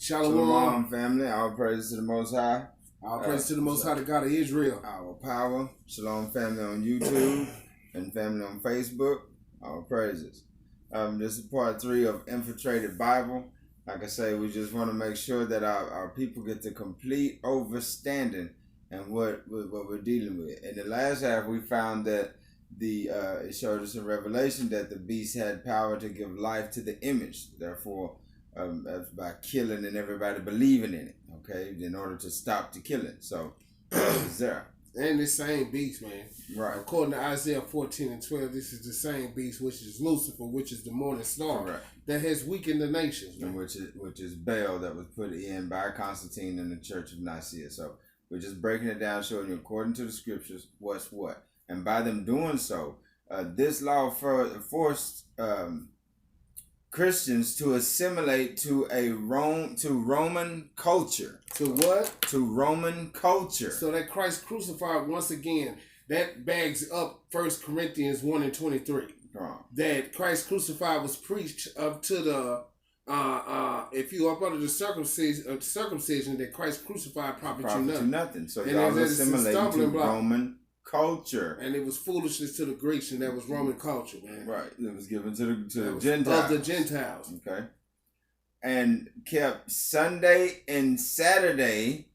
Shalom, family. All praises to the Most High. All praise to the Most High, the God of Israel. Our power. Shalom, family on YouTube and family on Facebook. All praises. This is part 3 of Infiltrated Bible. Like I say, we just want to make sure that our people get the complete understanding and what we're dealing with. In the last half, we found that it showed us in Revelation that the beast had power to give life to the image. Therefore, that's by killing and everybody believing in it, okay, in order to stop the killing. So, it's there. And this same beast, man. Right. According to Isaiah 14 and 12, this is the same beast, which is Lucifer, which is the morning star, right, that has weakened the nations, man. And which is Baal, that was put in by Constantine in the Church of Nicaea. So, we're just breaking it down, showing you according to the scriptures what's what. And by them doing so, this law forced Christians to assimilate to Roman culture. To what? To Roman culture. So that Christ crucified, once again, that bags up 1 Corinthians 1 and 23. That Christ crucified was preached up to the if you up under the circumcision, that Christ crucified profit you nothing. So y'all assimilate to Roman culture, and it was foolishness to the Greeks, and that was Roman culture, man. Right, it was given to the Gentiles. Of the Gentiles, okay, and kept Sunday and Saturday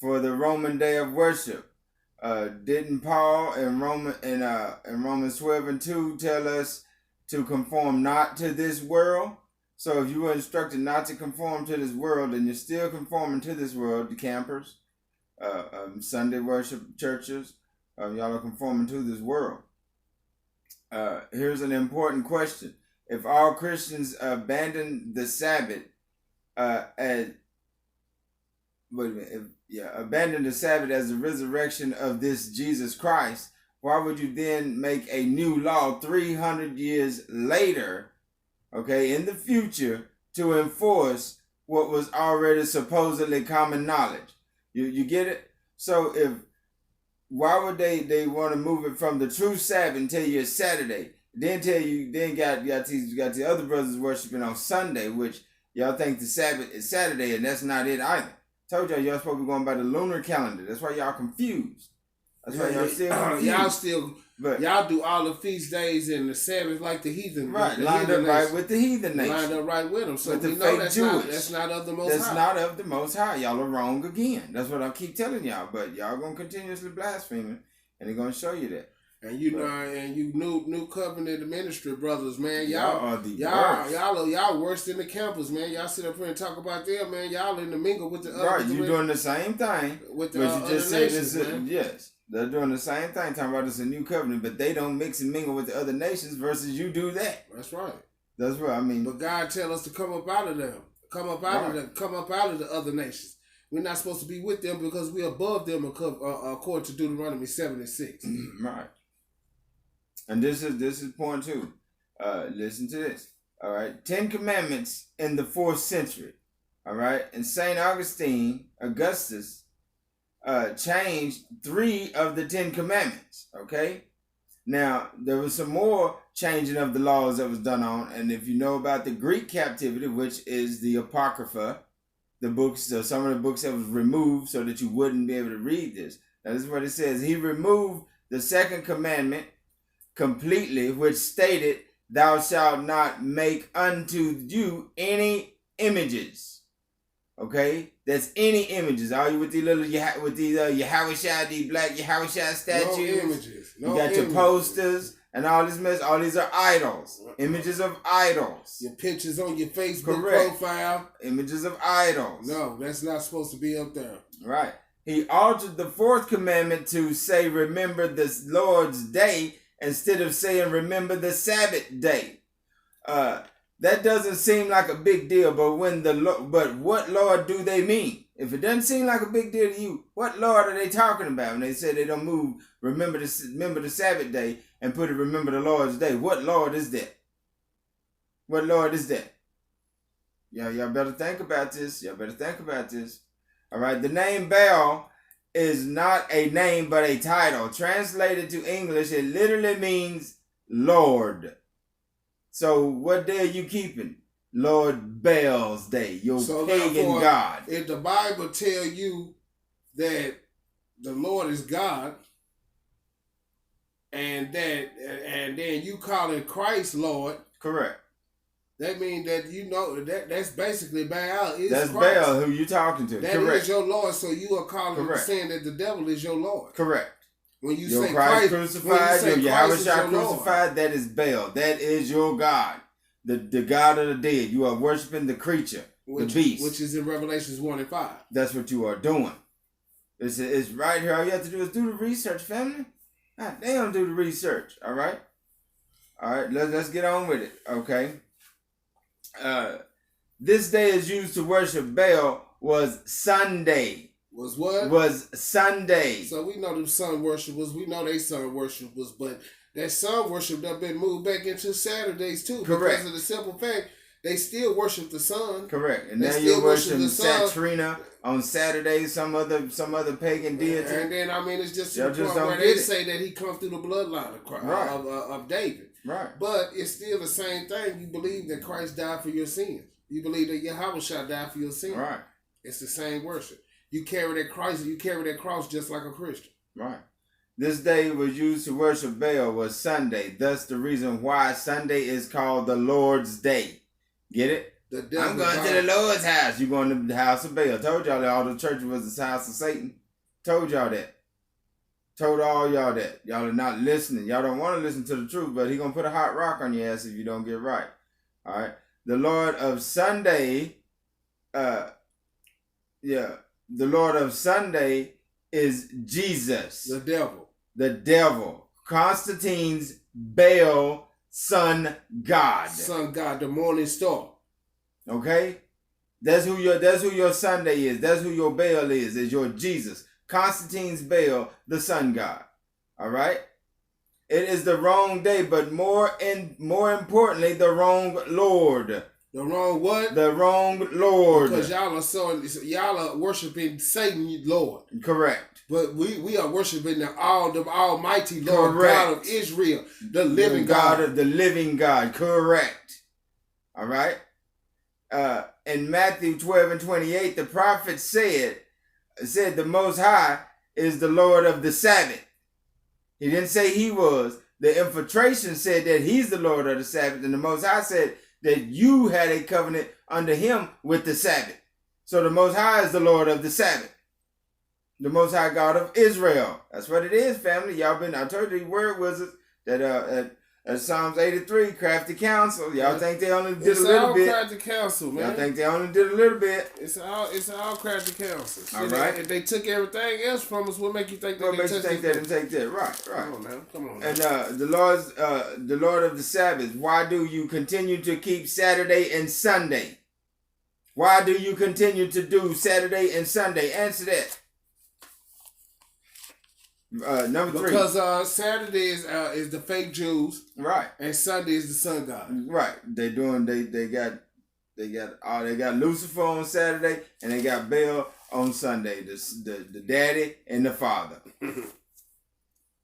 for the Roman day of worship. Didn't Paul in Romans 12 and 2 tell us to conform not to this world? So if you were instructed not to conform to this world, and you're still conforming to this world, the campers. Sunday worship churches, y'all are conforming to this world. Here's an important question: if all Christians abandon the Sabbath, abandon the Sabbath as the resurrection of this Jesus Christ, why would you then make a new law 300 years later, okay, in the future, to enforce what was already supposedly common knowledge? You get it? So why would they want to move it from the true Sabbath and tell you it's Saturday, then tell you got the other brothers worshiping on Sunday, which y'all think the Sabbath is Saturday, and that's not it either. Told y'all supposed to be going by the lunar calendar. That's why y'all confused. That's why y'all still confused. Y'all do all the feast days and the Sabbath like the heathen. Right, lined up right with the heathen nation. Lined up right with them. So with we know that's not of the Most High. That's not of the Most High. Y'all are wrong again. That's what I keep telling y'all. But y'all going to continuously blaspheme, and they're going to show you that. And you new covenant ministry brothers, man. Y'all are the worst. Y'all worse than the campers, man. Y'all sit up here and talk about them, man. Y'all in the mingle with the other. Right, you doing the same thing. With the other nations, man. Yes. They're doing the same thing, talking about it's a new covenant, but they don't mix and mingle with the other nations versus you do that. That's right. That's what I mean. But God tell us to come up out of them. Come up out of the other nations. We're not supposed to be with them because we're above them according to Deuteronomy 7 and 6. Right. And this is point 2. Listen to this. All right. 10 Commandments in the 4th century. All right. And St. Augustus, changed 3 of the 10 Commandments. Okay. Now, there was some more changing of the laws that was done on. And if you know about the Greek captivity, which is the Apocrypha, the books, some of the books that was removed so that you wouldn't be able to read this. Now, this is what it says. He removed the 2nd commandment completely, which stated, "Thou shalt not make unto you any images." Okay, that's any images. All you with these little Yahushua, the black Yahushua statues. No images. You got your posters and all this mess. All these are idols. Images of idols. Your pictures on your Facebook profile. Images of idols. No, that's not supposed to be up there. Right. He altered the 4th commandment to say, "Remember the Lord's day," instead of saying, "Remember the Sabbath day." That doesn't seem like a big deal, but what Lord do they mean? If it doesn't seem like a big deal to you, what Lord are they talking about when they say they don't move remember the Sabbath day and put it remember the Lord's day? What Lord is that? What Lord is that? Y'all better think about this. All right, the name Baal is not a name but a title. Translated to English, it literally means Lord. So what day are you keeping? Lord Baal's day, your pagan god. If the Bible tell you that the Lord is God, and then you calling Christ Lord, correct. That means that that's basically Baal. That's Christ. Baal who you talking to. That correct. is your Lord, so you are calling saying that the devil is your Lord. Correct. When you your say Christ crucified, your Yahweh crucified, that is Baal. That is your God. The God of the dead. You are worshiping the creature, the beast. Which is in Revelations 1 and 5. That's what you are doing. It's right here. All you have to do is do the research, family. God damn, do the research. All right? All right, let's get on with it. Okay? This day is used to worship Baal was Sunday. Was what? Was Sunday. So we know them sun worshipers. We know they sun worshipers, but that sun worship that been moved back into Saturdays too. Correct. Because of the simple fact they still worship the sun. Correct. And now you're worshiping Saturina on Saturdays, some other pagan deity. And then it's just to the point where they say that he comes through the bloodline of David. Right. But it's still the same thing. You believe that Christ died for your sins. You believe that Yahweh shall die for your sins. Right. It's the same worship. You carry that Christ, you carry that cross just like a Christian. Right. This day was used to worship Baal was Sunday. Thus the reason why Sunday is called the Lord's Day. Get it? I'm going to the Lord's house. You're going to the house of Baal. Told y'all that all the church was the house of Satan. Told y'all that. Told all y'all that. Y'all are not listening. Y'all don't want to listen to the truth, but He's going to put a hot rock on your ass if you don't get right. All right. The Lord of Sunday, the Lord of Sunday is Jesus. The devil. The devil. Constantine's Baal sun god. Sun god, the morning star. Okay? That's who your Sunday is. That's who your Baal is your Jesus. Constantine's Baal, the sun god. All right? It is the wrong day, but more importantly, the wrong Lord. The wrong what? The wrong Lord. Because y'all are worshiping Satan, Lord. Correct. But we are worshiping the Almighty Lord, correct. God of Israel, the living God of the living God. Correct. All right. In Matthew 12 and 28, the prophet said the Most High is the Lord of the Sabbath. He didn't say He was. The infiltration said that He's the Lord of the Sabbath, and the Most High said that you had a covenant under Him with the Sabbath. So the Most High is the Lord of the Sabbath. The Most High God of Israel. That's what it is, family. I told you word wizards that at Psalms 83, crafty counsel. Y'all think they only did a little bit. It's all crafty counsel, man. Y'all think they only did a little bit. It's all crafty counsel. All right. If they took everything else from us, what make you think what makes you think they didn't take that? Right. Come on, man. Come on. And the Lord of the Sabbath. Why do you continue to keep Saturday and Sunday? Why do you continue to do Saturday and Sunday? Answer that. Number 3. Because Saturday is the fake Jews, right? And Sunday is the sun god, right? They got Lucifer on Saturday and they got Baal on Sunday. The daddy and the father.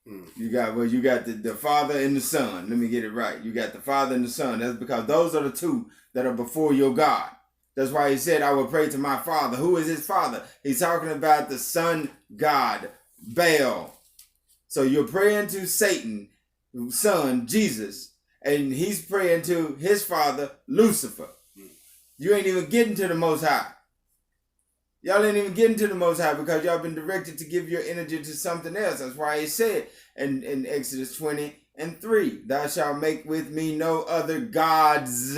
You got the father and the son. Let me get it right. You got the father and the son. That's because those are the two that are before your God. That's why He said, "I will pray to my Father." Who is His Father? He's talking about the sun god, Baal. So you're praying to Satan, son, Jesus, and he's praying to his father, Lucifer. You ain't even getting to the Most High. Y'all ain't even getting to the Most High because y'all been directed to give your energy to something else. That's why He said in Exodus 20:3, "Thou shalt make with me no other gods,"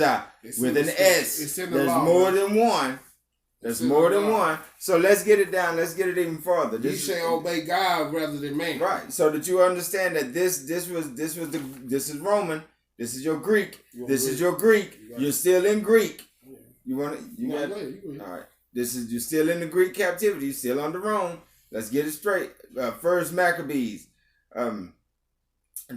with an S. There's more than one. There's more than one. So let's get it down. Let's get it even farther. You shall obey God rather than man. Right. So that you understand that this is Roman. This is your Greek. This is your Greek. You're still in Greek. You want it? You got it? All right. You're still in the Greek captivity. You're still under Rome. Let's get it straight. First Maccabees,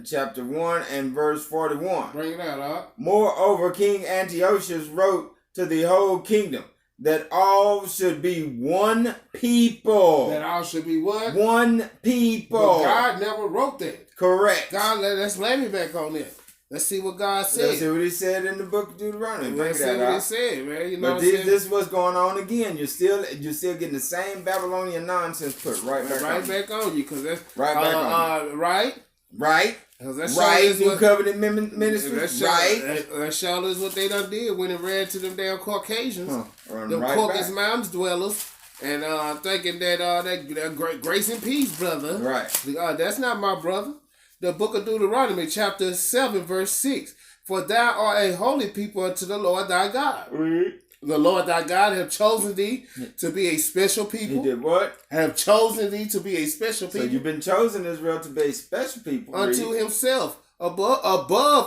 chapter 1 and verse 41. Bring it out, huh? Moreover, King Antiochus wrote to the whole kingdom that all should be one people. That all should be what? One people. But God never wrote that. Correct. God, let's lay me back on that. Let's see what God said. Let's see what he said in the book of Deuteronomy. Let's see what he said, man. You know but this is what's going on again. You're still getting the same Babylonian nonsense put right back on you, because that's right back on you. Right. New covenant ministries. That shows us what they done did when it ran to them damn Caucasians, the Caucasus Mountains dwellers, and thinking that grace and peace, brother. Right. That's not my brother. The book of Deuteronomy, chapter 7, verse 6. For thou art a holy people unto the Lord thy God. Mm-hmm. The Lord thy God have chosen thee to be a special people. He did what? Have chosen thee to be a special people. So you've been chosen, Israel, to be a special people. Unto himself. Above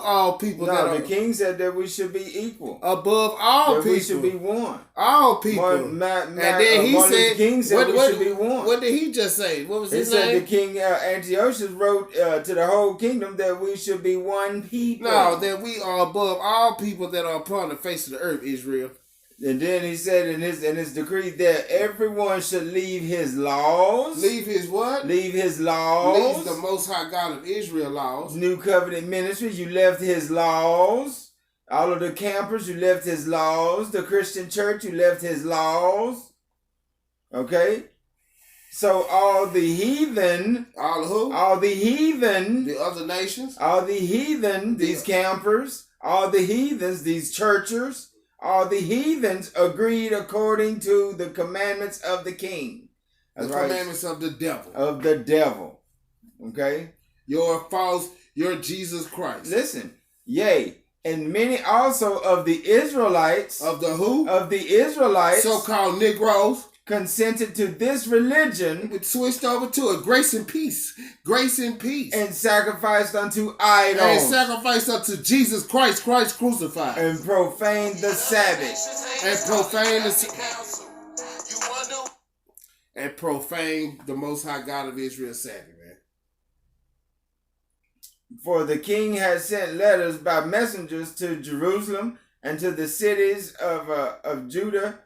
all people. No, the king said that we should be equal. Above all people. We should be one. All people. And then he said, the king said we should be one. What did he just say? What was his name? He said the king Antiochus wrote to the whole kingdom that we should be one people. No, that we are above all people that are upon the face of the earth, Israel. And then he said in his decree that everyone should leave his laws. Leave his what? Leave his laws. Leave the Most High God of Israel laws. New covenant ministries, you left his laws. All of the campers, you left his laws. The Christian church, you left his laws. Okay? So all the heathen. All the who? All the heathen. The other nations. All the heathen, these campers. All the heathens, these churchers. All the heathens agreed according to the commandments of the king. That's the commandments of the devil. Of the devil. Okay? Your Jesus Christ. Listen. Yea. And many also of the Israelites. Of the who? Of the Israelites. So-called Negroes. Consented to this religion. It switched over to it. Grace and peace. Grace and peace. And sacrificed unto idols. And sacrificed unto Jesus Christ. Christ crucified. And profaned the Sabbath. And profaned and profaned the Most High God of Israel's Sabbath, man. For the king had sent letters by messengers to Jerusalem and to the cities of Judah,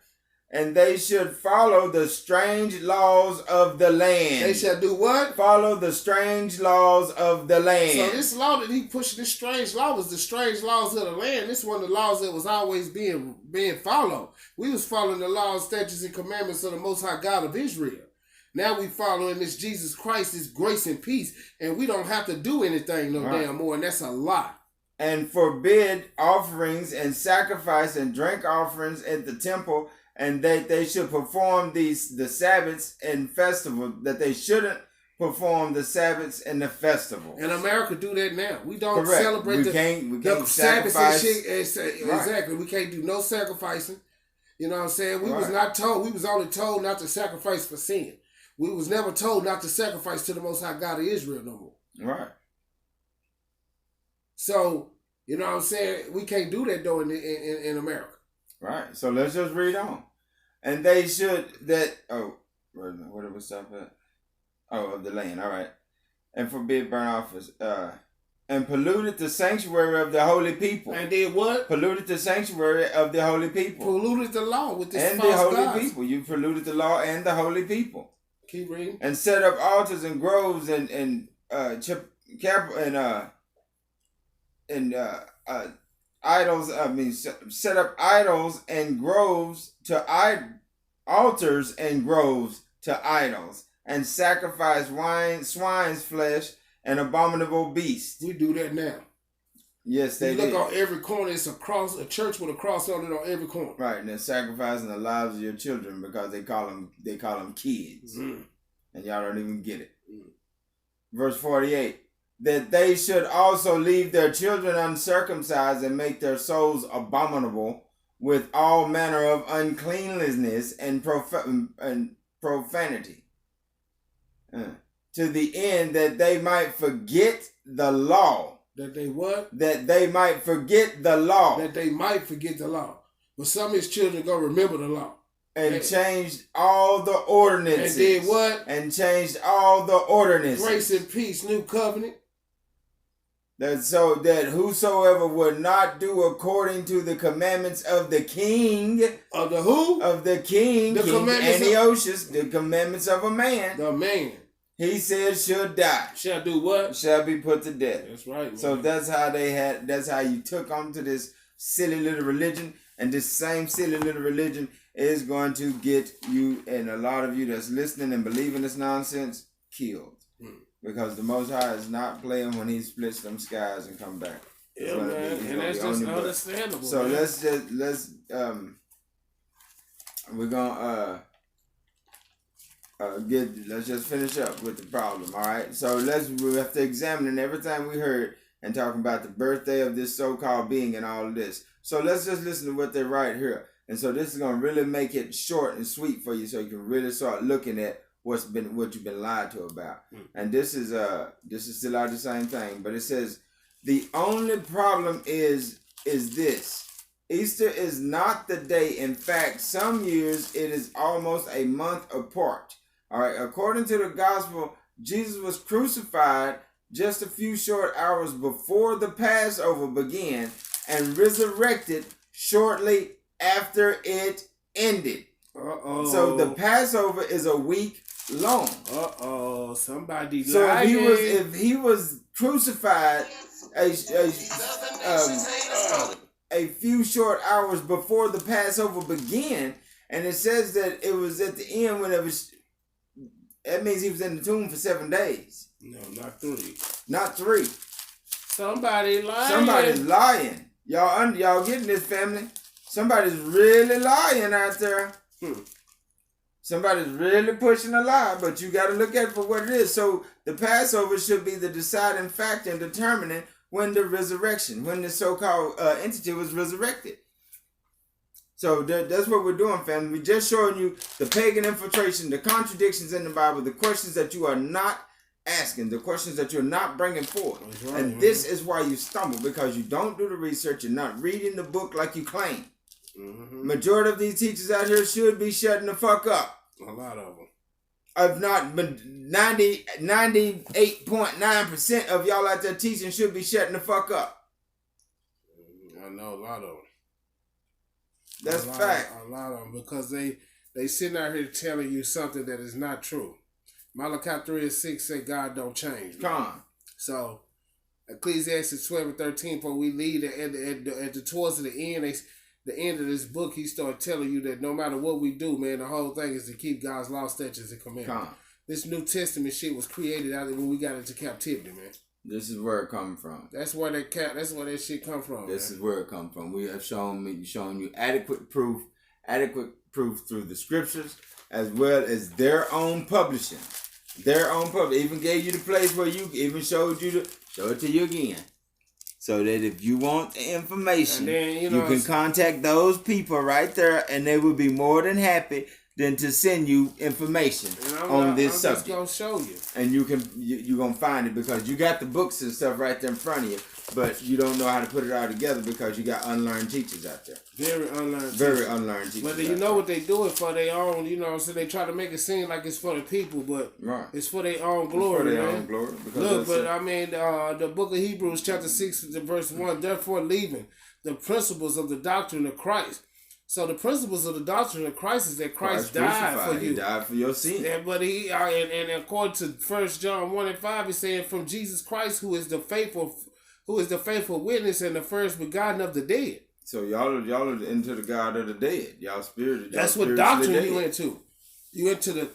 and they should follow the strange laws of the land. They shall do what? Follow the strange laws of the land. So this law that he pushed, this strange law, was the strange laws of the land. This one of the laws that was always being followed. We was following the laws, statutes, and commandments of the Most High God of Israel. Now we following this Jesus Christ, this grace and peace, and we don't have to do anything damn more, and that's a lot. And forbid offerings and sacrifice and drink offerings at the temple, and they should perform the Sabbaths and festival, that they shouldn't perform the Sabbaths and the festival. And America do that now. We don't celebrate we can't Sabbaths and shit. Right. Exactly. We can't do no sacrificing. You know what I'm saying? We was not told. We was only told not to sacrifice for sin. We was never told not to sacrifice to the Most High God of Israel no more. Right. So, you know what I'm saying? We can't do that though in America. Right. So let's just read on. And they should where did we stop at? Oh, of the land. All right. And forbid burnt offerings. And polluted the sanctuary of the holy people. And did what? Polluted the sanctuary of the holy people. Polluted the law with this and false the holy gods. people. You polluted the law and the holy people. Keep reading. And set up altars and groves and idols. I mean, set up idols and groves to altars and groves to idols, and sacrifice swine's flesh and abominable beasts. We do that now. Yes, they look did. On every corner. It's a church with a cross on it on every corner. Right, and they're sacrificing the lives of your children because they call them kids, and y'all don't even get it. Verse 48. That they should also leave their children uncircumcised and make their souls abominable with all manner of uncleanliness and profanity, to the end that they might forget the law. That they what? That they might forget the law. That they might forget the law. But some of his children gonna remember the law. And changed all the ordinances. And did what? And changed all the ordinances. Grace and peace, new covenant. So that whosoever would not do according to the commandments of the king. Of the who? Of the king. The King commandments Antiochus, the commandments of a man. The man. He said should die. Shall do what? Shall be put to death. That's right, man. So that's how you took on to this silly little religion, and this same silly little religion is going to get you and a lot of you that's listening and believing this nonsense killed. Because the Most High is not playing when he splits them skies and come back. Yeah, man. And that's just understandable. So man. We're gonna let's just finish up with the problem, all right? So we have to examine everything we heard and talking about the birthday of this so-called being and all of this. So let's just listen to what they write here. And so this is gonna really make it short and sweet for you, so you can really start looking at what you've been lied to about. And this is still out the same thing, but it says the only problem is this. Easter is not the day. In fact, some years it is almost a month apart. All right. According to the gospel, Jesus was crucified just a few short hours before the Passover began and resurrected shortly after it ended. So the Passover is a week long. Somebody so lying. if he was crucified a few short hours before the Passover began, and it says that it was at the end when that means he was in the tomb for 7 days. No, not 3. Not 3. Somebody lying. Somebody's lying. Y'all getting this, family? Somebody's really lying out there. Somebody's really pushing a lie, but you got to look at it for what it is. So the Passover should be the deciding factor in determining when the so-called entity was resurrected. So that's what we're doing, family. We're just showing you the pagan infiltration, the contradictions in the Bible, the questions that you are not asking, the questions that you're not bringing forth. Right, and this is why you stumble, because you don't do the research. You're not reading the book like you claim. Majority of these teachers out here should be shutting the fuck up. A lot of them. If not, 98.9% of y'all out there teaching should be shutting the fuck up. I know a lot of them. That's fact. A lot of them, because they sitting out here telling you something that is not true. Malachi 3:6 say God don't change. Come on. So Ecclesiastes 12:13, for we lead towards the end of this book, he started telling you that no matter what we do, man, the whole thing is to keep God's law, statutes, and commandments. This New Testament shit was created out when we got into captivity, man. This is where it comes from. That's where that shit come from. This is where it come from. We have shown you adequate proof through the scriptures, as well as their own publishing. Even gave you the place where you even show it to you again. So that if you want the information, then, you can contact those people right there, and they will be more than happy than to send you information on this subject. I'm just gonna show you, and you're gonna find it, because you got the books and stuff right there in front of you, but you don't know how to put it all together because you got unlearned teachers out there. Very unlearned teachers. But you know what they do it for their own, so they try to make it seem like it's for the people, but it's for their own glory. It's for their own glory. Look, but the book of Hebrews chapter 6 verse 1, therefore leaving the principles of the doctrine of Christ. So the principles of the doctrine of Christ is that Christ died for you. He died for your sin. Yeah, but and according to 1 John 1:5, he's saying from Jesus Christ, who is the faithful witness and the first begotten of the dead. So y'all are into the God of the dead. Y'all spirit. That's what doctrine dead. You into. You into the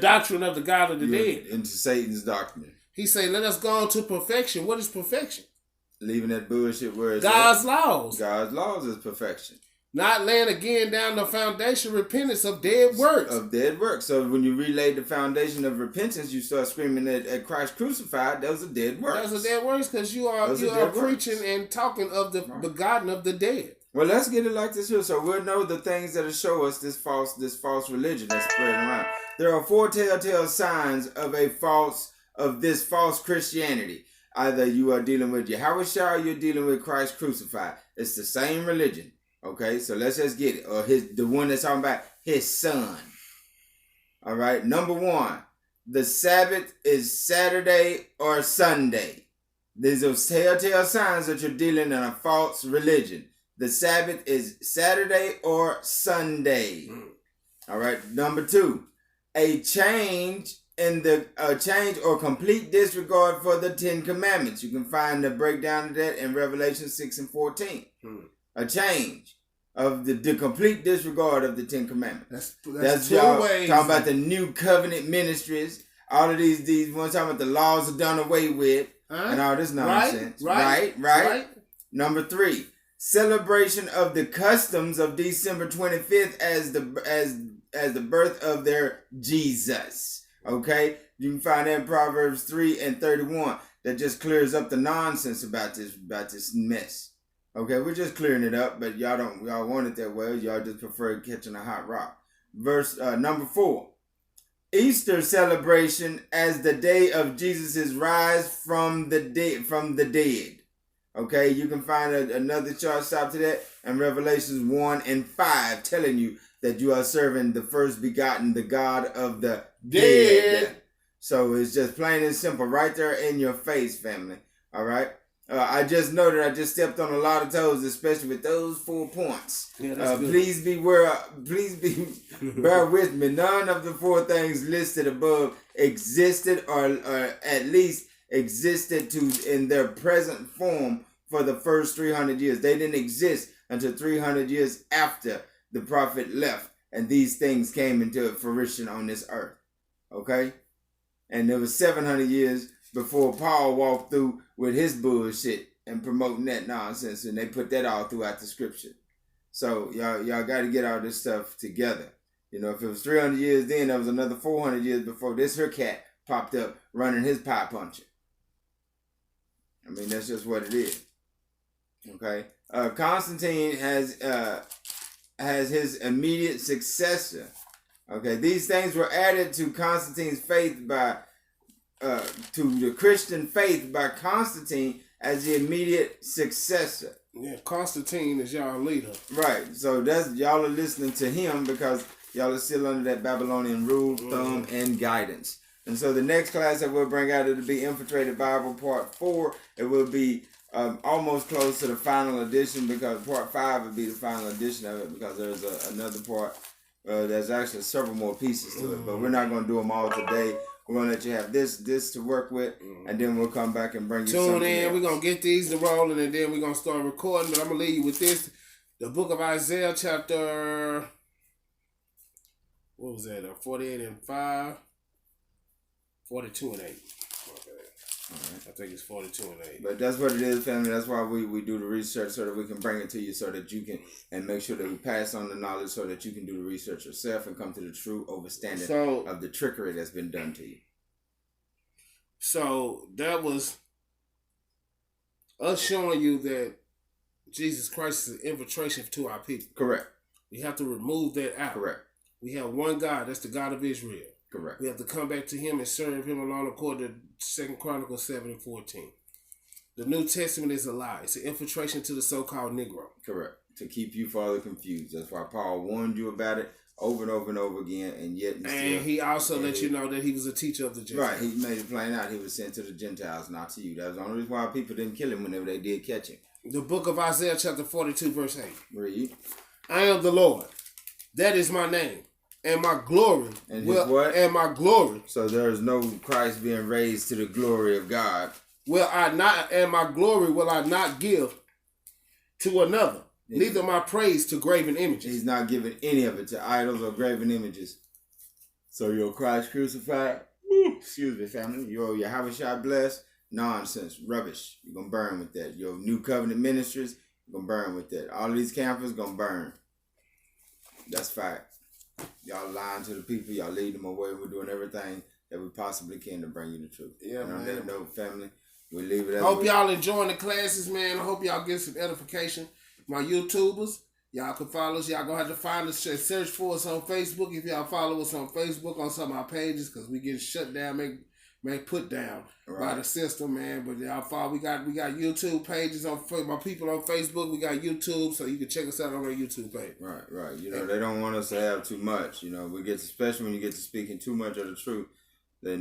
doctrine of the God of the dead. Into Satan's doctrine. He say, let us go on to perfection. What is perfection? Leaving that bullshit where it's God's laws. God's laws is perfection. Not laying again down the foundation repentance of dead works. So when you relay the foundation of repentance, you start screaming at Christ crucified. Those are dead works. Those are dead works, because you are preaching and talking of the begotten of the dead. Well, let's get it like this here, so we'll know the things that will show us this false religion that's spreading around. There are 4 telltale signs of this false Christianity. Either you are dealing with Yahweh Shah or you're dealing with Christ crucified. It's the same religion. Okay, so let's just get it. Or the one that's talking about his son. All right, number 1, the Sabbath is Saturday or Sunday. These are telltale signs that you're dealing in a false religion. The Sabbath is Saturday or Sunday. All right, number 2, a change in the change or complete disregard for the 10 Commandments. You can find the breakdown of that in Revelation 6 and 14. A change of the complete disregard of the 10 Commandments. That's y'all ways. Talking about the new covenant ministries. All of these ones talking about the laws are done away with and all this nonsense. Right. Number 3, celebration of the customs of December 25th as the birth of their Jesus. Okay, you can find that in Proverbs 3 and 31. That just clears up the nonsense about this mess. Okay, we're just clearing it up, but y'all want it that way. Y'all just prefer catching a hot rock. Verse number 4. Easter celebration as the day of Jesus' rise from the dead. Okay, you can find another chart stop to that in Revelations 1 and 5 telling you that you are serving the first begotten, the God of the dead. So it's just plain and simple right there in your face, family. All right. I just know that I just stepped on a lot of toes, especially with those 4 points. Yeah, please bear with me. None of the 4 things listed above existed or at least existed in their present form for the first 300 years. They didn't exist until 300 years after the prophet left and these things came into fruition on this earth. Okay? And there was 700 years before Paul walked through with his bullshit and promoting that nonsense, and they put that all throughout the scripture. So y'all got to get all this stuff together. You know, if it was 300 years then, there was another 400 years before this here cat popped up running his pie puncher. I mean, that's just what it is. Okay, Constantine has his immediate successor. Okay, these things were added to Constantine's faith to the Christian faith by Constantine as the immediate successor. Yeah, Constantine is y'all leader. Right, so that's y'all are listening to him because y'all are still under that Babylonian rule, thumb, and guidance. And so the next class that we'll bring out, it'll be Infiltrated Bible Part 4. It will be almost close to the final edition because Part 5 will be the final edition of it because there's another part. There's actually several more pieces to it, but we're not going to do them all today. We're going to let you have this to work with, and then we'll come back and bring you something else. We're going to get these to rolling, and then we're going to start recording, but I'm going to leave you with this. The book of Isaiah, chapter, 48 and 5, 42 and 8. All right. I think it's 42 and 8. But that's what it is, family. That's why we do the research so that we can bring it to you so that you can, and make sure that we pass on the knowledge so that you can do the research yourself and come to the true understanding of the trickery that's been done to you. So that was us showing you that Jesus Christ is an infiltration to our people. Correct. We have to remove that out. Correct. We have one God. That's the God of Israel. Correct. We have to come back to him and serve him alone according to 2 Chronicles 7 and 14. The New Testament is a lie. It's an infiltration to the so-called Negro. Correct. To keep you further confused. That's why Paul warned you about it over and over and over again, and yet he also let you know that he was a teacher of the Gentiles. Right. He made it plain out he was sent to the Gentiles, not to you. That was the only reason why people didn't kill him whenever they did catch him. The book of Isaiah chapter 42 verse 8. Read. I am the Lord. That is my name. And my glory. And what? And my glory. So there is no Christ being raised to the glory of God. My glory will I not give to another. Neither my praise to graven images. He's not giving any of it to idols or graven images. So your Christ crucified, excuse me, family, your Yahushua blessed, nonsense, rubbish. You're going to burn with that. Your new covenant ministries, you're going to burn with that. All of these campers going to burn. That's fact. Y'all lying to the people. Y'all lead them away. We're doing everything that we possibly can to bring you the truth. Yeah, and on man. that note, family, we leave it at Hope y'all enjoying the classes, man. I hope y'all get some edification. My YouTubers, y'all can follow us. Y'all gonna have to find us and search for us on Facebook. If y'all follow us on Facebook on some of our pages, because we get shut down, make put down by the system, man. But y'all follow. We got YouTube pages on my people on Facebook. We got YouTube, so you can check us out on our YouTube page. Right. You know, they don't want us to have too much. You know, especially when you get to speaking too much of the truth, then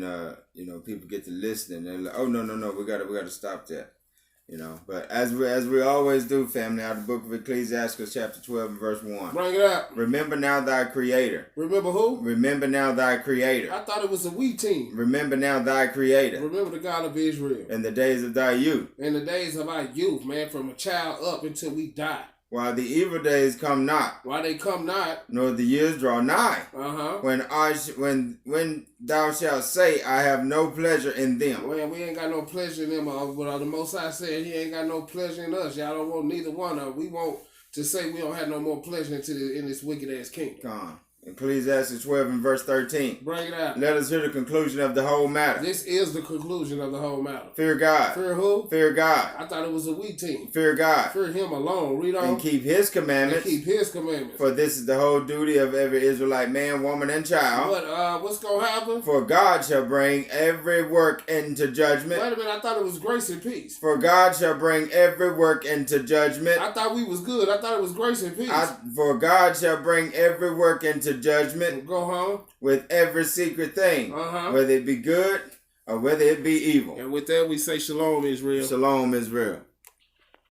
people get to listen and they're like, oh no, we gotta stop that. You know, but as we always do, family, out of the book of Ecclesiastes, chapter 12 and verse 1. Bring it up. Remember now thy creator. Remember who? Remember now thy creator. I thought it was a we team. Remember now thy creator. Remember the God of Israel. In the days of thy youth. In the days of our youth, man, from a child up until we die. While the evil days come not. While they come not. Nor the years draw nigh. Uh-huh. When thou shalt say, I have no pleasure in them. Well, we ain't got no pleasure in them. But the Most High said he ain't got no pleasure in us. Y'all don't want neither one of them. We want to say we don't have no more pleasure in this wicked-ass kingdom. Come on. Ecclesiastes 12 and verse 13. Bring it out. Let us hear the conclusion of the whole matter. This is the conclusion of the whole matter. Fear God. Fear who? Fear God. I thought it was a we team. Fear God. Fear him alone. Read on. And keep his commandments. And keep his commandments. For this is the whole duty of every Israelite man, woman, and child. What's going to happen? For God shall bring every work into judgment. Wait a minute. I thought it was grace and peace. For God shall bring every work into judgment. I thought we was good. I thought it was grace and peace. For God shall bring every work into judgment. Go home. With every secret thing. Whether it be good or whether it be evil. And with that we say shalom, Israel. Shalom, Israel.